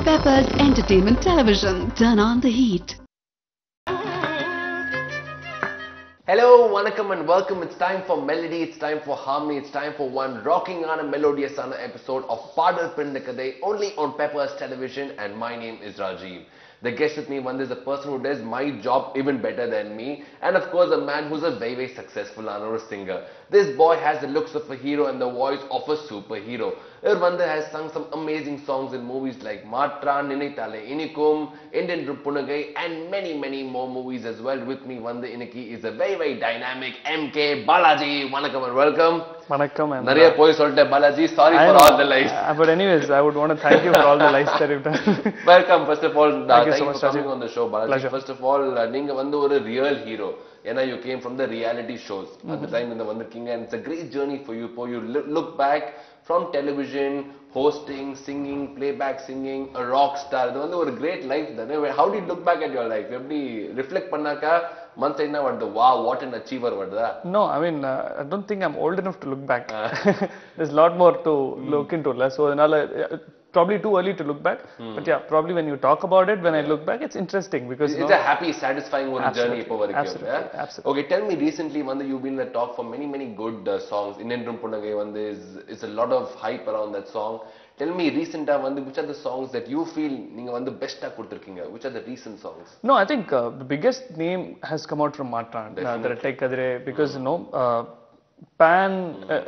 Peppers Entertainment Television. Turn on the heat. Hello, vanakkam and welcome. It's time for melody, it's time for harmony, it's time for one rocking on a melodious episode of Paadal Pirantha only on Peppers Television, and my name is Rajiv. The guest with me is a person who does my job even better than me, and of course a man who's a very successful singer. This boy has the looks of a hero and the voice of a superhero. Irvanda has sung some amazing songs in movies like Maatraan and Ninaithaale Innikum, Endrendrum Punnagai, and many more movies as well. With me, Vanda Iniki is a very dynamic M.K.Balaji. Vanakkam and welcome. Vanakkam and Nariya poi solte Balaji. Sorry for all the lies. But anyways, I would want to thank you for all the lies that you've done. Welcome, first of all. Thank you so much for coming on the show, Balaji. Pleasure. First of all, neenga vandu oru real hero. You came from the reality shows at the time in the King, and it's a great journey for you. You look back from television, hosting, singing, playback singing, a rock star. It was a great life. How do you look back at your life? You reflect pannaka, month in wow, what an achiever was that? No, I mean, I don't think I'm old enough to look back. There's a lot more to look into. So, probably too early to look back. But yeah, probably when you talk about it, when I look back, it's interesting because it's a happy, satisfying journey. Absolutely. Okay, tell me, recently, you've been in the talk for many good songs. Endrendrum Punnagai is a lot of hype around that song. Tell me, which are the songs that you feel you best kuduthirkinga? Which are the recent songs? No, I think the biggest name has come out from Maatraan, Kadhai, because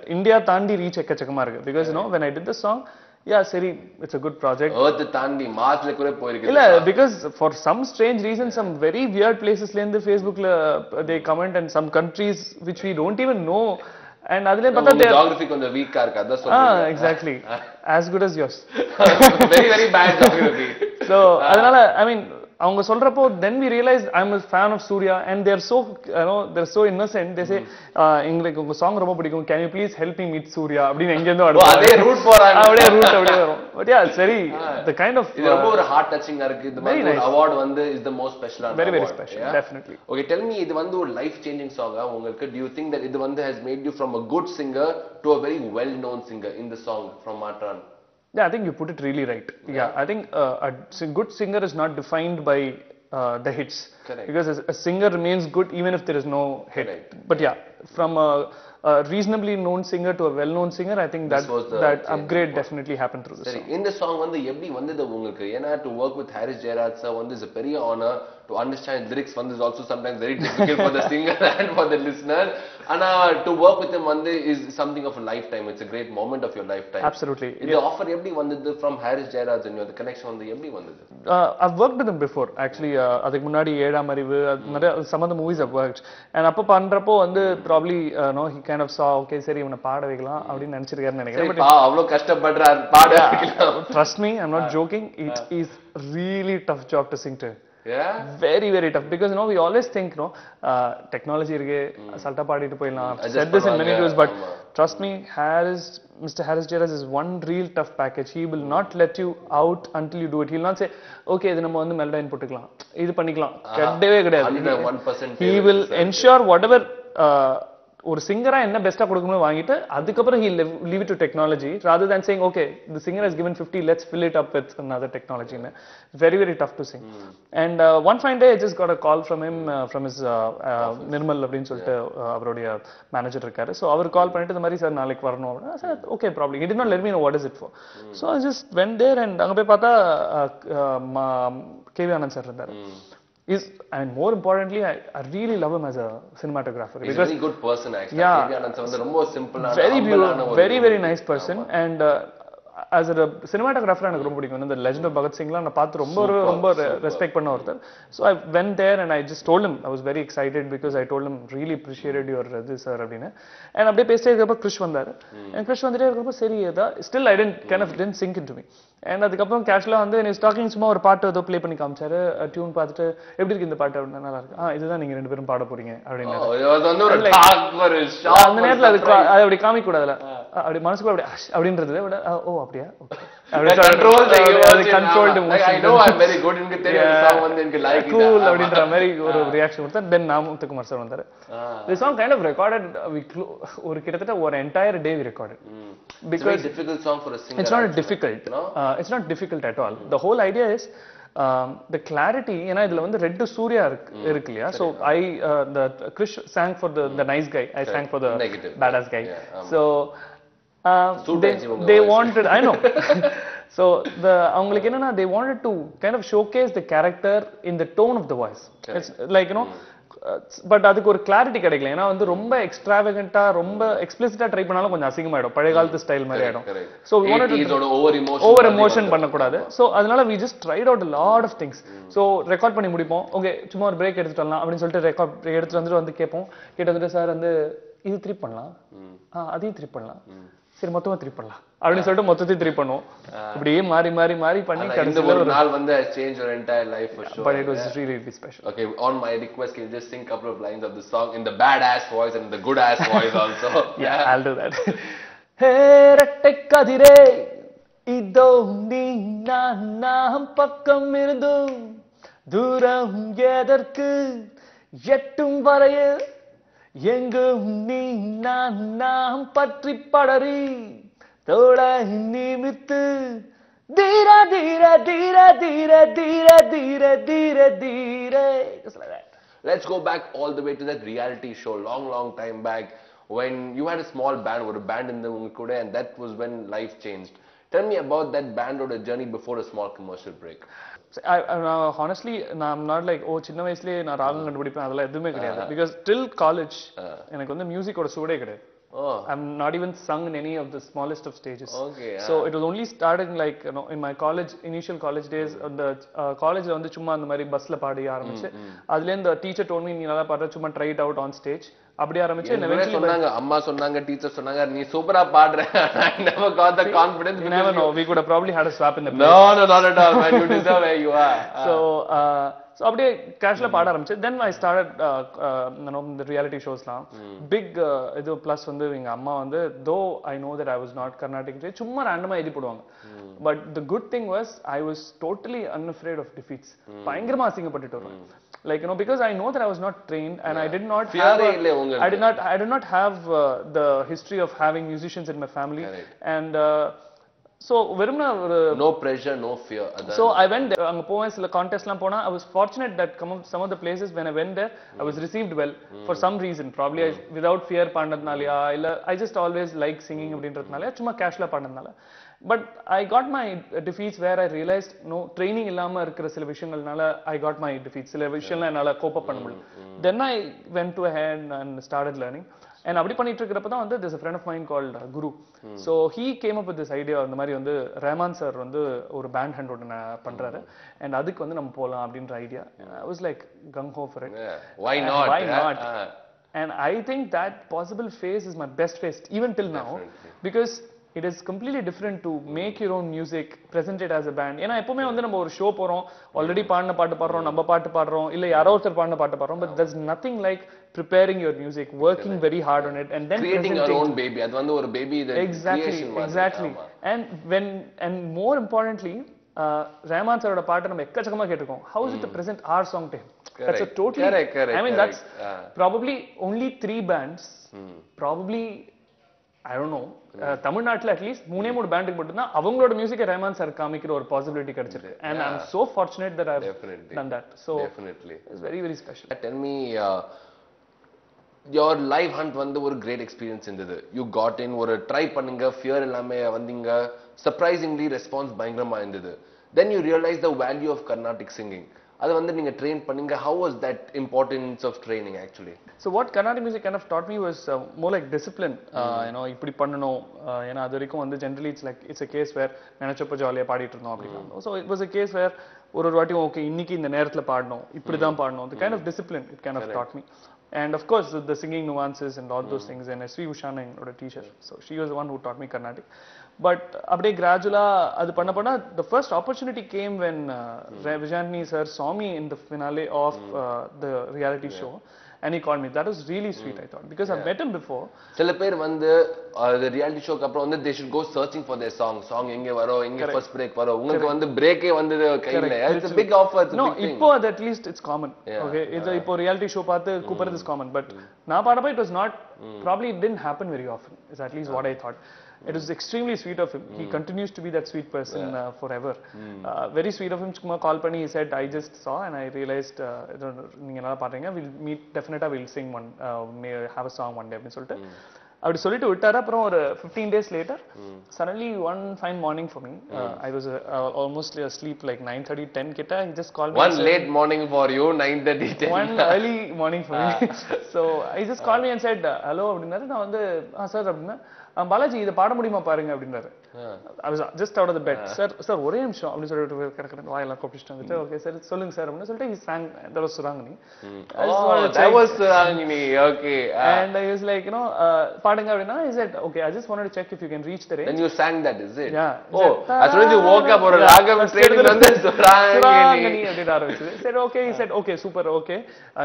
India Tandi reach ekkachakama irukku. Because when I did the song, yeah, Siri, it's a good project. Because for some strange reason, some very weird places in the Facebook they comment, and some countries which we don't even know. And geography is weak. Exactly. As good as yours. very bad geography. So, I mean, then we realized I'm a fan of Surya, and they're so innocent. They say, song, can you please help me meet Surya? They root for But yeah, it's very the kind of heart touching. Very nice. Award is the most special. Very special, yeah? Definitely. Okay, tell me, this is a life-changing song. Do you think that this has made you from a good singer to a very well-known singer in the song from Maatraan? Yeah, I think you put it really right. Yeah, I think a good singer is not defined by the hits. Correct. Because a singer remains good even if there is no hit. Correct. But yeah, from a reasonably known singer to a well-known singer, I think that upgrade definitely happened through the song. In the song, to work with Harris Jayaraj sir is a very honor. To understand lyrics is also sometimes very difficult for the singer and for the listener. And to work with him is something of a lifetime. It's a great moment of your lifetime. Absolutely. The offer from Harris Jayaraj and the connection I've worked with him before. Actually, some of the movies I've worked. And probably he kind of saw, okay, sir, even a part trust me, I'm not joking. It is really tough job to sing to. Yeah? Very tough, because we always think technology salta paadittu poidalam. I've said this in many videos, but trust me, Mr. Harris Jayaraj is one real tough package. He will not let you out until you do it. He'll not say, okay, idu நம்ம வந்து melody போட்டுக்கலாம், இது பண்ணிக்கலாம். கெடவே கிடையாது. 100% he will ensure whatever ஒரு சிங்கரா என்ன பெஸ்டா கொடுக்கணும்னு வாங்கிட்டு அதுக்கப்புறம் he leave it to technology rather than saying, okay, the singer has given 50, let's fill it up with another technology. Very tough to sing. And one fine day I just got a call from him, from his Nirmal அப்படினு சொல்லிட்டு அவருடைய manager இருக்காரு. So அவர் கால் பண்ணிட்டு இந்த மாதிரி sir நாளைக்கு வரணும் அப்படினா. I said, okay, probably. He did not let me know what is it for. So I just went there, and அங்க போய் பார்த்தா KV Anand sir இருந்தாரு. And more importantly, I really love him as a cinematographer. He's a very good person, actually. Yeah, simple, very nice person. And as a cinematographer, I like the Legend of Bhagat Singh. I respect him. So I went there and I just told him, I was very excited because I told him, really appreciated your this sir. And abde peste Krish vandar. And Krish vandare still I didn't sink into me. And அதுக்கப்புறம் கேஷுவலா when he was talking, சும்மா ஒரு பாட்டு ஏதோ play பண்ணி காமிச்சாரு. Tune பார்த்துட்டு எப்படி இருக்கு இந்த பாட்டு அப்படின்னா, நல்லா இருக்கு, இதுதான் நீங்க ரெண்டு பேரும் பாட போறீங்க அப்படின்னு. அந்த நேரத்துல அது அப்படி காமிக்க கூடாதுல, அப்படி மனசுக்குள்ள அப்படி அப்படின்றத விட ஓ அப்படியா, controlled emotion. Like, I know I'm very good in the song வந்து எனக்கு லைக் cool அப்படின்ற மாதிரி ஒரு ரியாக்ஷன் கொடுத்தா தென் நாமத்துக்குமார் சார் வந்தாரு. The song kind of recorded ஒரு கிட்டத்தட்ட ஒரு entire day we recorded. Because it's a very difficult song for a singer. It's not difficult. No? It's not difficult at all. The whole idea is the clarity, ஏன்னா இதுல வந்து red Surya இருக்கு இல்லையா, so the Krish sang for the nice guy, I sang for the badass guy. So they wanted, I know. So அவங்களுக்கு என்னன்னா they wanted to kind of showcase the character in the tone of the voice. It's like, you know, but அதுக்கு ஒரு clarity கிடைக்கல. ஏன்னா வந்து ரொம்ப எக்ஸ்ட்ராவகண்டா ரொம்ப எக்ஸ்பிளிசிட்டா try பண்ணாலும் கொஞ்சம் அசிங்கமாயிடும், பழைய காலத்து ஸ்டைல் மாதிரி ஆயிடும். ஸோ ஓவர் எமோஷன் பண்ணக்கூடாது. ஸோ அதனால we just tried out a lot of things. So record பண்ணி முடிப்போம், ஓகே சும்மா ஒரு பிரேக் எடுத்துட்டு வரலாம் அப்படின்னு சொல்லிட்டு ரெக்கார்ட் எடுத்துட்டு வந்து கேட்போம். கேட்டு சார் வந்து இது த்ரிப் பண்ணலாம், அதையும் த்ரிப் பண்ணலாம், சரி மொத்தமா த்ரிப் பண்ணலாம் அப்படின்னு சொல்லிட்டு மொத்தத்தையும் த்ரிப் பண்ணுவோம். இப்படியே மாறி மாறி மாறி பண்ணி கடைசில ஒரு நாள் வந்து change your entire life for sure. But it was really really special. Okay, on my request, can you just sing a couple of lines of the song in the badass voice and the good ass voice also? Yeah, I'll do that. Hey ratte kadire idho ni nam pakkam irundu தூரம் எதற்கு எட்டும் வரையில் எங்கும் நீ நாம் பற்றி படரி தோளை நிமித்து தீர தீர தீர தீர தீர தீர தீர தீர. Let's go back all the way to that reality show long time back when you had a small band or a band in the unga kuda, and that was when life changed. Tell me about that band or the journey before a small commercial break. Honestly, I'm not like சின்ன வயசுலயே நான் ராகம் கண்டுபிடிப்பேன் அதெல்லாம் எதுவுமே கிடையாது. Because till college எனக்கு வந்து மியூசிக்கோட சூடே கிடையாது. I'm not even sung in any of the smallest of stages. Okay. So it was only starting like, you know, in my college initial college days, the collegeல வந்து சும்மா அந்த மாதிரி பஸ்ல பாடி ஆரம்பிச்சு அதுல இந்த டீச்சர் told me நீ நல்லா பாடுற, சும்மா try it out on stage அப்படி ஆரம்பிச்சு. சொன்னாங்க அம்மா சொன்னாங்க டீச்சர் சொன்னாங்க நீ சூப்பரா பாடுற. I never got the confidence. You never know, we could have probably had a swap in the place. No, not at all, man. You deserve where you are. So அப்படியே கேஷ்ல பாட ஆரம்பிச்சு. Then I started you know the reality shows-லாம் big இது plus வந்து எங்க அம்மா வந்து though I know that I was not Carnatic, சும்மா ரேண்டமா எழுதி போடுவாங்க. But the good thing was I was totally unafraid of defeats. பயங்கரமா அசிங்கப்பட்டுட்டு வருவேன். Like, you know, because I know that I was not trained and I did not have I did not have the history of having musicians in my family. And so வெறும்னா ஒரு no pressure, no fear. So I went there, அங்க போவேன், சில கான்டெஸ்ட்லாம் போனா I was fortunate that some of the places when I went there I was received well for some reason, probably without fear பாடுனதுனாலயா இல்ல I just always like singing அப்படின்றதுனால சும்மா கேஷ்ல பாடுனதுனால. But I got my defeats where I realized no training இல்லாம இருக்கிற சில விஷயங்கள்னால I got my defeats. சில விஷயம்லாம் என்னால கோப் அப் பண்ண முடியல. Then I went to ahead and started learning. And அப்படி பண்ணிட்டு இருக்கிறப்ப தான் வந்து there's a friend of mine called Guru. So he came up with this idea, அந்த மாதிரி வந்து ரஹ்மான் சார் வந்து ஒரு பேண்ட் ஹேண்ட் ஒன்று பண்றாரு and அதுக்கு வந்து நம்ம போலாம் அப்படின்ற idea. I was like gung ho for it. Why not? Why not? And I think that possible phase is my best phase even till now. Because it is completely different to make your own music, present it as a band. ஏன்னா எப்பவுமே வந்து நம்ம ஒரு show போறோம், already பாடின பாட்டு பாடுறோம், நம்ம பாட்டு பாடுறோம், இல்ல யாரோ ஒருத்தர் பாடின பாட்டு பாடுறோம். But there's nothing like preparing your music, working very hard on it and then creating your own baby. அது வந்து ஒரு baby creation மாதிரி. Exactly. And more importantly, Rahman சாரோட பாட்டு நம்ம எக்கச்சக்கமா கேட்டிருக்கோம். How is it to present our song to him? That's a totally correct. I mean that's probably only 3 bands. Probably I don't know. தமிழ்நாட்டுல அட்லீஸ்ட் 3 பேண்டுக்கு மட்டும் தான் அவங்களோட மியூசிக்கை ரஹ்மான் சார் காமிக்கிற ஒரு பாசிபிலிட்டி கிடைச்சிருக்கு. And I'm so fortunate that I've done that. So definitely it's very very special. Tell me, your live hunt வந்து ஒரு great experience இருந்தது. You got in, ஒரு ட்ரை பண்ணுங்க, ஃபியர் இல்லாம வந்தீங்க, surprisingly ரெஸ்பான்ஸ் பயங்கரமா இருந்தது. Then you realize the value of Carnatic singing. அது வந்து நீங்க ட்ரெயின் பண்ணீங்க. How was that importance of training actually? So what Carnatic music kind of taught me was more like discipline. You know, இப்படி பண்ணணும். ஏன்னா அது வரைக்கும் வந்து generally it's a case where நினைச்சப்ப ஜாலியா பாடிட்டு இருந்தோம் அப்படின்னா. So it was a case where ஒரு வாட்டி ஓகே இன்னைக்கு இந்த நேரத்துல பாடணும், இப்படிதான் பாடணும். The kind of discipline it kind of taught me. And of course the singing nuances and all those things. And S.V. Ushana என்னோட teacher, so she was the one who taught me Carnatic. But அப்படியே gradually அது பண்ண the first opportunity came when Vijayantini sir saw me in the finale of the reality show. and he called me. That was really sweet, I thought, because I've met him before. சில பேர் வந்து the reality showக்கு அப்புறம் வந்து they should go searching for their song எங்க வரும் எங்க first break வரும் உங்களுக்கு வந்து பிரேக்கே வந்தது கையில. It's a big offer. No, இப்போ at least it's common. Okay, இது இப்போ reality show பார்த்து கூப்பிடுறது is common, but நான் பாடப்ப it was not, probably it didn't happen very often, is at least what I thought. It was extremely sweet of him. He continues to be that sweet person forever. Very sweet of him. Chuma call pani, he said, I just saw and I realized நீங்க நல்லா பாடுறீங்க, we'll meet, definitely we'll sing one, may have a song one day அப்படின்னு சொல்லிட்டு அப்படி சொல்லிட்டு விட்டாரு. அப்புறம் ஒரு 15 days later suddenly one fine morning for me, I was almost asleep like 9:30 10 kitta. He just called me. One late morning for you, 9:30 10. One early morning for me. So he just called me and said hello அப்படினாரு. நான் வந்து sir அப்படினா பாலாஜி இத பாட முடியுமா பாருங்க அப்படினாரு. I was just out of the bed. Sir ஒரே நிமிஷம் அப்படி சொல்லிட்டு கடக்கட வாயெல்லாம் கூப்பிட்டு வந்துட்டு ஓகே சார் சொல்லுங்க சார் அப்படினு சொல்லிட்டு he sang, that was Surangani. That was Surangani. Okay. And I was like, பாடுங்க அப்படினா he said okay, I just wanted to check if you can reach the range. Then you sang that, is it? Yeah. As soon as you woke up, ஒரு ராகம் training வந்து Surangani அப்படினு ஆரம்பிச்சது. said okay, he said okay, super, okay,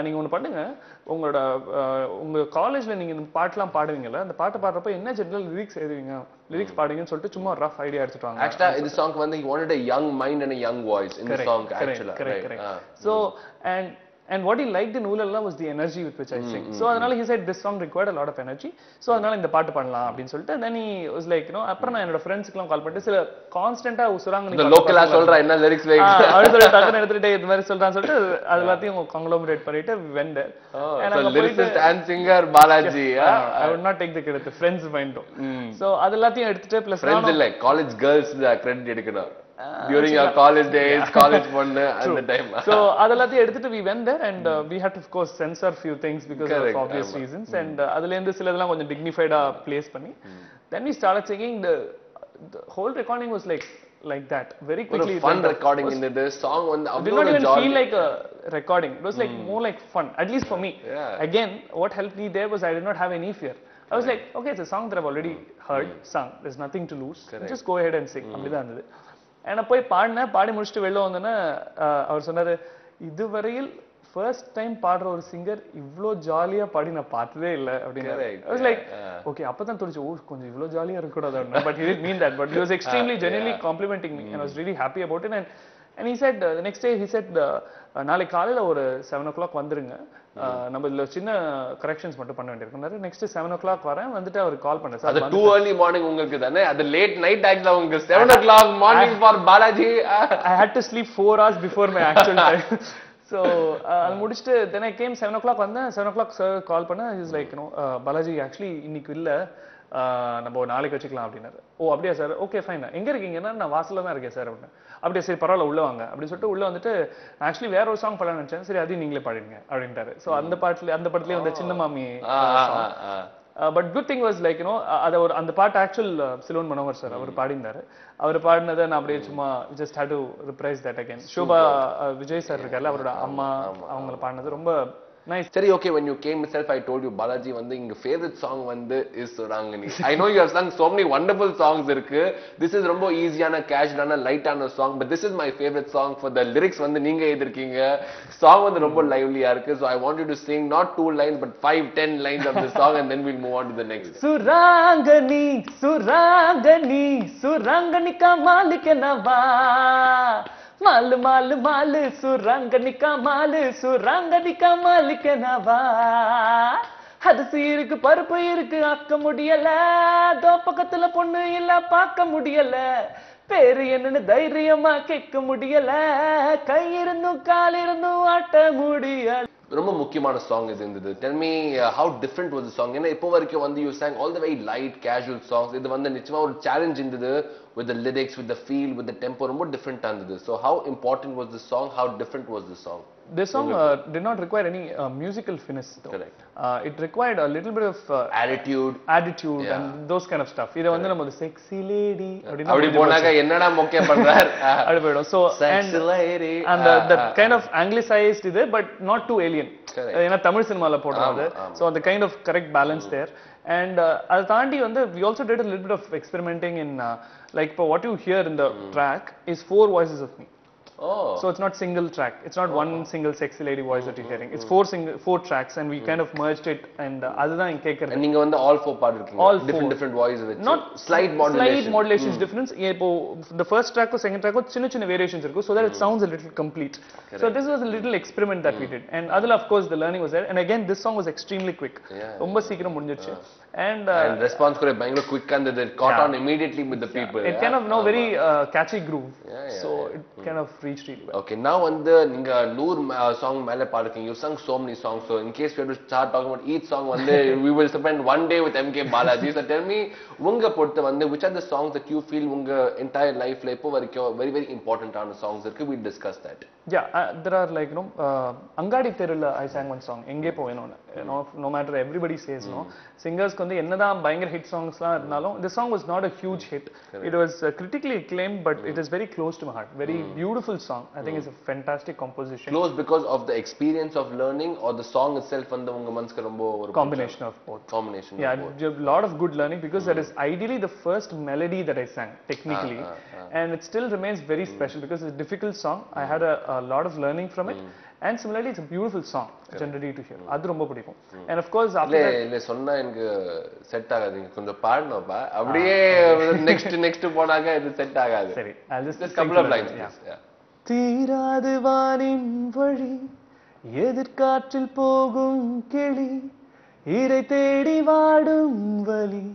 நீங்க ஒன்னு பண்ணுங்க, உங்களோட உங்க காலேஜ்ல நீங்க இந்த பாட்டெல்லாம் பாடுவீங்கல, அந்த பாட்டு பாடுறப்ப என்ன ஜெனரல் லிரிக்ஸ் எழுதுவீங்க, லிரிக்ஸ் பாடுங்கன்னு சொல்லிட்டு சும்மா ரஃப் ஐடியா எடுத்துட்டு வாங்க. Actually இந்த song வந்து he wanted a young mind and a young voice in the song actually. Correct. So and what he liked in Oolalla was the energy with which I sing. So அதனால he said this song required a lot of energy, so அதனால இந்த பாட்டு பண்ணலாம் அப்படினு சொல்லிட்டு then he was like அப்புறம் நான் என்னோட ஃப்ரெண்ட்ஸ்க்குலாம் கால் பண்ணிட்டு சில கான்ஸ்டன்ட்டா Surangani இந்த லோக்கலா சொல்ற என்ன லிரிக்ஸ் வைக்க அப்படி சொல்லிட்டு டக்குன்னு எடுத்துட்டு இந்த மாதிரி சொல்றான்னு சொல்லிட்டு அது எல்லாத்தையும் காங்க்ளோமரேட் பண்ணிட்டு went there. So lyricist and singer Balaji. I would not take the credit, the friends mind. So அது எல்லாத்தையும் எடுத்துட்டு plus friends இல்ல college girls credit எடுக்கணும். During your college days, college பொண்ணு அந்த டைம். So அதெல்லாத்தையும் எடுத்துட்டு we went there and we had to of course censor few things because of obvious reasons, and அதுல இருந்து சிலதெல்லாம் கொஞ்சம் dignified-ஆ place பண்ணி then we started singing. The whole recording was like that very quickly. Fun recording in the song வந்து it did not even feel like a recording. It was like more like fun, at least for me. Again, what helped me there was I did not have any fear. I was like okay, it's a song that I've already heard, sung, there's nothing to lose, just go ahead and sing. அப்படிதான் இருந்தது. and போய் பாடி முடிச்சிட்டு வெளில வந்தேன்னா அவர் சொன்னாரு, இதுவரையில் first time பாடுற ஒரு சிங்கர் இவ்ளோ ஜாலியா பாடி நான் பார்த்ததே இல்ல அப்படின்னு. I was like okay, அப்பதான் தோணுச்சு ஓ கொஞ்சம் இவ்ளோ ஜாலியா இருக்க கூடாது அப்படினா, but he didn't mean that, but he was extremely genuinely complimenting me and I was really happy about it. And he said the next day he said நாளைக்கு காலையில ஒரு 7 o'clock வந்துருங்க, நம்ம இதுல சின்ன கரெக்ஷன்ஸ் மட்டும் பண்ண வேண்டியிருக்கும். நெக்ஸ்ட் 7 o'clock வரேன் வந்துட்டு அவர் கால் பண்ண சார். அது too early morning உங்களுக்கு தானே, அது late night ஆக்சுவலா உங்களுக்கு 7 o'clock morning for Balaji. I had to sleep 4 hours before my actual time. So அது முடிச்சிட்டு then I came 7 o'clock வந்தேன். 7 o'clock சார் கால் பண்ண, he was like Balaji actually இன்னைக்கு இல்ல, நம்ம நாளைக்கு வச்சுக்கலாம் அப்படின்னாரு. ஓ அப்படியா சார், ஓகே ஃபைன், எங்க இருக்கீங்கன்னா நான் வாசல்ல தான் இருக்கேன் சார் அப்படின்னு. அப்படியே சரி பரவாயில்ல உள்ள வாங்க அப்படின்னு சொல்லிட்டு உள்ள வந்துட்டு ஆக்சுவலி வேற ஒரு சாங் பாடலாம்னு நினைச்சேன், சரி அதையும் நீங்களே பாடுங்க அப்படின்ட்டாரு. ஸோ அந்த படத்துலயே வந்து சின்ன மாமி. But good thing was like அதை ஒரு அந்த பாட்டு ஆக்சுவல் சிலோன் மனோகர் சார் அவர் பாடினாரு. அவர் பாடினதை நான் அப்படியே சும்மா just had to reprise that again. Shoba Vijay sir இருக்கார்ல, அவரோட அம்மா அவங்களை பாடினது ரொம்ப nice. Seri, okay, when you came itself, I told you, Balaji, your favorite song is Surangani. I know you have sung so many wonderful songs. This is rombo easy and casual and light on a song, but this is my favorite song for the lyrics. Neenga edhirkeenga song rombo lively ah irukku, so I want you to sing not 2 lines but 5-10 lines of the song and then we'll move on to the next. Surangani Surangani Surangani ka malik na va माल माल माल सुरंगनी का मालिक नवा அரிசி இருக்கு பருப்பு இருக்கு ஆக்க முடியல, தோ பக்கத்துல பொண்ணு இல்ல பார்க்க முடியல, பேரு என்னன்னு தைரியமா கேட்க முடியல, கை இருந்தும் கால் இருந்தும் ஆட்ட முடியல. ரொம்ப முக்கியமான சாங் இது இருந்தது. Tell me how different was the song? ஏன்னா இப்போ வரைக்கும் வந்து you sang all the way light casual songs. இது வந்து நிச்சயமா ஒரு challenge இருந்தது with the lyrics, with the feel, with the tempo. ரொம்ப different இருந்தது. So how important was the song? How different was the song? This song did not require any musical finesse though. Correct. It required a little bit of attitude and those kind of stuff. இத வந்து நம்ம sexy lady அப்படி போனாங்க என்னடா மொக்கே பண்றார் அப்படி போய்டும். So sexy lady and the kind of anglicized இது but not too alien. ஏன்னா தமிழ் சினிமால போடுறது. So the kind of correct balance there. And அதை தாண்டி வந்து we also did a little bit of experimenting in like what you hear in the track is 4 voices of me. Oh. So it's not single track. It's not one single sexy lady voice that you're hearing. It's four tracks, and we kind of merged it. And அதுதான் இங்க கேக்குறது. And நீங்க வந்து all 4 பாடிருக்கீங்க. All different voice with not slight modulation difference. இப்போ the first track or second track சின்ன variations இருக்கும், so that it sounds a little complete. Correct. So this was a little experiment that we did, and அதுல of course the learning was there. And again this song was extremely quick. ரொம்ப சீக்கிரம் முடிஞ்சிருச்சு. And response கூட பயங்கர quick and it caught on immediately with the people. It kind of very catchy groove. So it kind of reached really well. Okay, now வந்து நீங்க 100 song மேல பாடுறீங்க. You sung so many songs, so in case we have to start talking about each song வந்து we will spend one day with M.K.Balaji. So tell me, உங்க பொறுத்த வந்து which are the songs that you feel உங்க entire life ல இப்போ வரைக்கும் very important ஆன songs இருக்கு? We discuss that. Yeah, there are like Angadi Terula I sang one song எங்கே போவேனோன்னு. No matter everybody says singers வந்து என்னதான் பயங்கர hit songsலாம் இருந்தாலும் this song was not a huge hit. It was critically acclaimed, but it is very close to my heart. Very beautiful song. I think it's a fantastic composition. Close because of the experience of learning, or the song itself வந்து உங்க மனசுக்கு ரொம்ப ஒரு combination of both. Yeah, a lot of good learning, because that is ideally the first melody that I sang technically, and it still remains very special because it's a difficult song. I had a lot of learning from it. And similarly, it's a beautiful song generally to hear. அது ரொம்ப பிடிக்கும். And of course after that இல்ல சொன்னா எனக்கு set ஆகாது. கொஞ்சம் பாடணும்ப்பா. அப்படியே next போனாங்க இது செட் ஆகாது. சரி, I'll just couple of lines. Yeah. தீராது வானின் வழி எதிர்காற்றில் போகும் கிளி இரை தேடி வாடும் வலி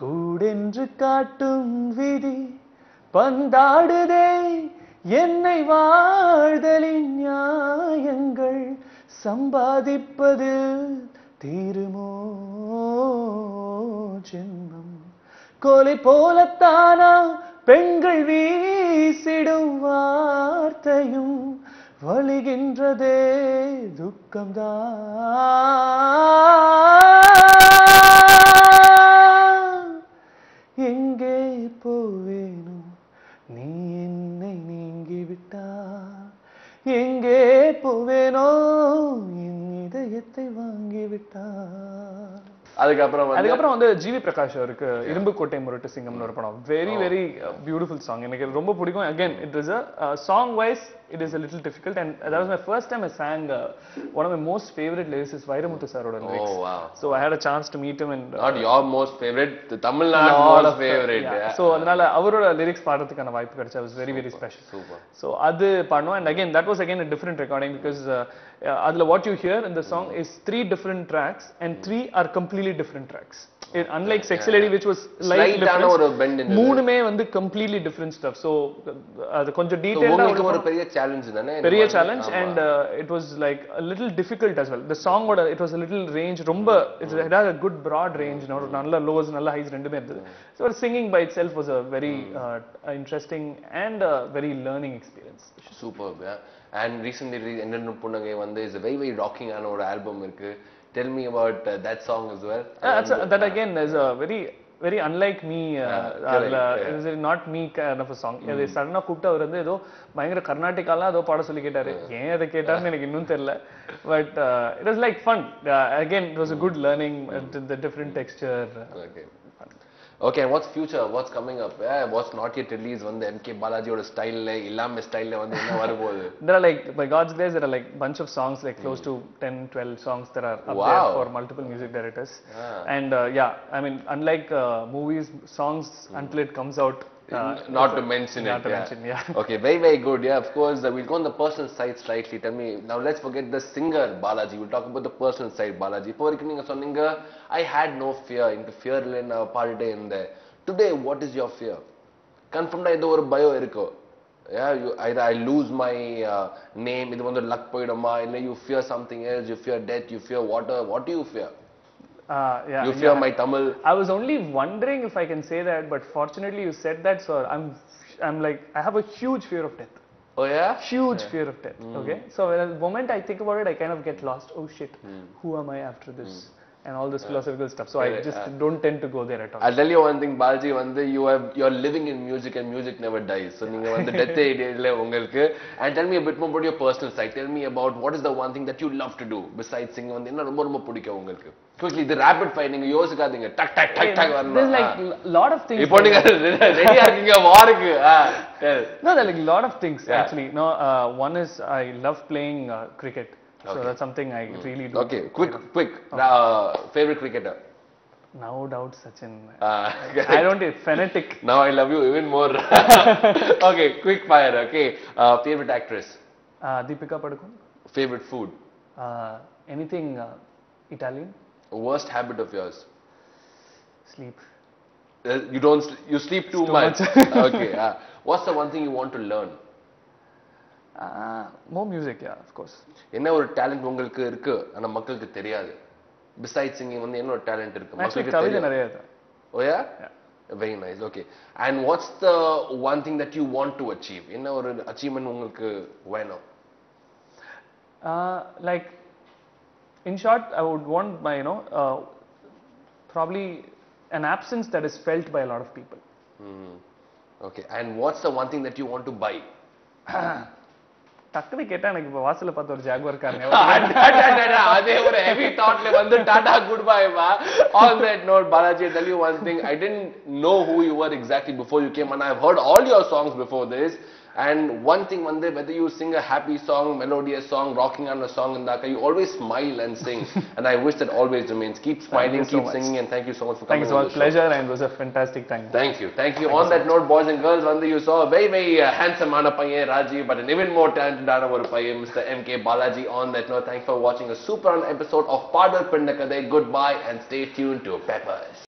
கூடென்று காட்டும் விதி பந்தாடுதே என்னை வாழ்தலின் நியாயங்கள் சம்பாதிப்பது தீருமோ ஜென்மம் கோலை போலத்தானா பெண்கள் வீசிடும் வார்த்தையும் வலிகின்றதே துக்கம்தான் எங்கே போவேனோ நீ என்னை நீங்கிவிட்டா எங்கே போவேனோ என் இதயத்தை வாங்கிவிட்டா. அதுக்கப்புறம் வந்து ஜிவி பிரகாஷ் அவருக்கு இரும்பு கோட்டை முரட்டு சிங்கம்னு ஒரு படம். Very beautiful song. எனக்கு ரொம்ப பிடிக்கும். Again it is song wise it is a little difficult, and that was my first time I sang one of my most favorite lyrics is Vairamuthu saroda lyrics. Oh wow. So I had a chance to meet him, and not your most favorite, the Tamil Nadu most favorite. Yeah. So அதனால அவரோட lyrics பாடுறதுக்கான வாய்ப்பு கிடைச்சா was very special. Super. So அது பாடணும், and again that was again a different recording because அதுல what you hear in the song is 3 different tracks, and 3 are completely different tracks. Unlike Sexy Lady, which was slight different, மூணுமே வந்து completely different stuff. So அது கொஞ்சம் டீடைலா ஒரு பெரிய challenge தானே. பெரிய challenge, and it was like a little difficult as well. The song it was a little range, ரொம்ப it had a good broad range, நல்ல lows நல்ல highs ரெண்டுமே இருந்தது. So singing by itself was a very interesting and a very learning experience. Superb. Yeah. And recently Endrendrum Punnagai வந்து is a very rocking ஆன ஒரு album இருக்கு. Tell me about that song as well. That again is a very unlike me. It is not me kind of a song. அது சடனா கூப்பிட்டு அவர் வந்து ஏதோ பயங்கர கர்நாடிகாலாம் ஏதோ பாட சொல்லி கேட்டாரு. ஏன் அதை கேட்டாருன்னு எனக்கு இன்னும் தெரியல. But it was like fun. Again, it was a good learning, the different texture. Okay, and what's future? What's coming up? What's not yet released? வந்து M.K.Balaji ஓட ஸ்டைல்ல இல்லாம ஸ்டைல்ல வந்து என்ன வரப்போகுது? There are like, by God's grace, there are like bunch of songs, like close to 10-12 songs that are up there for multiple music directors. And I mean, unlike movies, songs until it comes out. Not to mention it. Okay, very good. Yeah, of course. We'll go on the personal side slightly. Tell me, now let's forget the singer Balaji. We'll talk about the personal side Balaji. இப்போ வரைக்கும் நீங்க சொன்னீங்க I had no fear. எனக்கு fear இல்ல நான் பாடிட்டே இருந்தேன். Today, what is your fear? Confirmed ஏதோ ஒரு பயம் இருக்கோ? Yeah, either I lose my name, இது வந்து luck போய்டுமா, இல்ல you fear something else, you fear death, you fear water. What do you fear? You fear my Tamil. I was only wondering if I can say that, but fortunately you said that, so I'm like, I have a huge fear of death. Oh yeah? Huge fear of death. Okay, so the moment I think about it, I kind of get lost. Oh shit, who am I after this? and all this philosophical stuff. So I just don't tend to go there at all. I'll tell you one thing, Balaji, you're living in music and music never dies. So நீங்க வந்து death இல்ல உங்களுக்கு. And tell me a bit more about your personal side. Tell me about what is the one thing that you love to do besides singing. வந்து என்ன ரொம்ப ரொம்ப பிடிக்கும் உங்களுக்கு? Quickly, the rapid fire நீங்க யோசிக்காதீங்க. டக் டக் டக் டக் வரணும். There's like lot of things. இப்போ நீங்க ரெடியா இருக்கீங்க வாருக்கு. No, there are like lot of things actually. No, one is I love playing cricket. So that's something I really do. Okay, quick. Favorite cricketer? No doubt, Sachin. I don't fanatic. Now I love you even more. Okay, quick fire. Okay, favorite actress? Deepika Padukone. Favorite food? Anything Italian. Worst habit of yours? Sleep. You sleep too much. Okay. What's the one thing you want to learn? More music, yeah, of course. என்ன ஒரு talent உங்களுக்கு இருக்கு ஆனா மக்களுக்கு தெரியாது? Besides singing வந்து என்ன ஒரு டாலன்ட் இருக்கு மக்களுக்கு கவிதை நிறைய இருக்கு. Oh yeah? Very nice. Okay. And what's the one thing that you want to achieve? என்ன ஒரு அச்சீவ்மென்ட் உங்களுக்கு வேணும்? Like in short, I would want my probably an absence that is felt by a lot of people. Okay. And what's the one thing that you want to buy? டக்குனு கேட்டா எனக்கு இப்ப வாசல்ல பார்த்த ஒரு ஜாகுவார் கார் அதே ஒரு heavy thoughtல வந்து டாடா குட் பை பா. On that note, Balaji, I'll tell you one thing. I didn't know who you were exactly before you came, and I've heard all your songs before this. And one thing, Vande, whether you sing a happy song, melodious song, rocking on a song in Dhaka, you always smile and sing. And I wish that always remains. Keep smiling, keep singing, and thank you so much for coming. Thank you so much. Pleasure, and it was a fantastic time. Thank you. On that note, boys and girls, Vande, you saw a very, very handsome Paiyan, Raji, but an even more talented Paiyan, Mr. M.K.Balaji. On that note, thanks for watching a super episode of Paadal Pirantha. Goodbye, and stay tuned to Peppers.